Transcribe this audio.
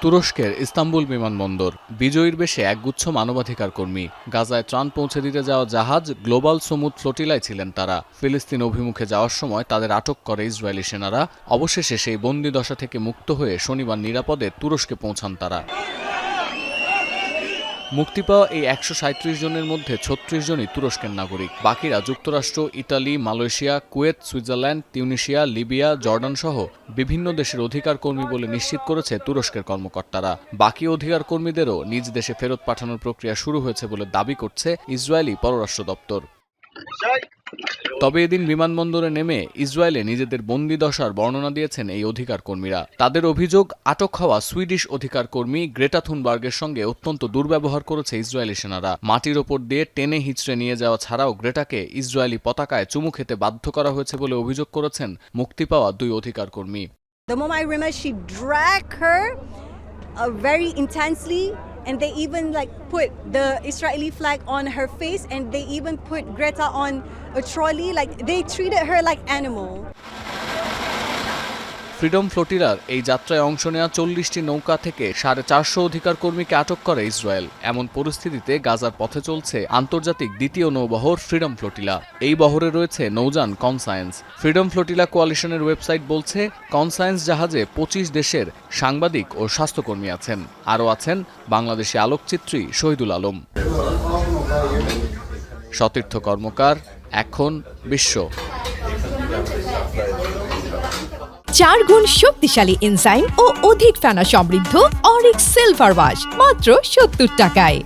তুরস্কের ইস্তাম্বুল বিমানবন্দর বিজয়ীর বেশে একগুচ্ছ মানবাধিকার কর্মী গাজায় ত্রাণ পৌঁছে দিতে যাওয়া জাহাজ গ্লোবাল সমুদ ফ্লোটিলায় ছিলেন তারা। ফিলিস্তিন অভিমুখে যাওয়ার সময় তাদের আটক করে ইসরায়েলি সেনারা। অবশেষে সেই বন্দিদশা থেকে মুক্ত হয়ে শনিবার নিরাপদে তুরস্কে পৌঁছান তারা। মুক্তি পাওয়া এই ১৩৭ জনের মধ্যে ৩৬ জনই তুরস্কের নাগরিক। বাকিরা যুক্তরাষ্ট্র, Italy, Malaysia, Kuwait, Switzerland, Tunisia, Libya, Jordan সহ বিভিন্ন দেশের অধিকার কর্মী বলে নিশ্চিত করেছে তুরস্কের কর্মকর্তারা। বাকি অধিকার কর্মীদেরও নিজ দেশে ফেরত পাঠানোর প্রক্রিয়া শুরু হয়েছে বলে দাবি করছে ইসরায়েলি পররাষ্ট্র দপ্তর। তবে এদিন বিমানবন্দরে নেমে ইসরায়েলে নিজেদের বন্দিদশার বর্ণনা দিয়েছেন এই অধিকার কর্মীরা। তাদের অভিযোগ, আটক হওয়া সুইডিশ অধিকার কর্মী গ্রেটা থুনবার্গের সঙ্গে অত্যন্ত দুর্ব্যবহার করেছে ইসরায়েলি সেনারা। মাটির ওপর দিয়ে টেনে হিঁচড়ে নিয়ে যাওয়া ছাড়াও গ্রেটাকে ইসরায়েলি পতাকায় চুমু খেতে বাধ্য করা হয়েছে বলে অভিযোগ করেছেন মুক্তি পাওয়া দুই অধিকার কর্মী। The moment I remember, she dragged her very intensely. And they even put the Israeli flag on her face, and they even put Greta on a trolley. They treated her like animal. Freedom ফ্লোটিলার এই যাত্রায় অংশ নেওয়া ৪০টি নৌকা থেকে ৪৫০ অধিকার কর্মীকে আটক করে ইসরায়েল। এমন পরিস্থিতিতে গাজার পথে চলছে আন্তর্জাতিক দ্বিতীয় নৌবহর ফ্রিডম ফ্লোটিলা। এই বহরে রয়েছে নৌযান কনসায়েন্স। ফ্রিডম ফ্লোটিলা কোয়ালিশনের ওয়েবসাইট বলছে, কনসায়েন্স জাহাজে ২৫ দেশের সাংবাদিক ও স্বাস্থ্যকর্মী আছেন। আরও আছেন বাংলাদেশি আলোকচিত্রী শহীদুল আলম। সতীর্থ কর্মকার, এখন বিশ্ব। ৪ গুণ শক্তিশালী এনজাইম ও অধিক ফেনা সমৃদ্ধ অরিক সিলভার ওয়াশ মাত্র ৭০ টাকায়।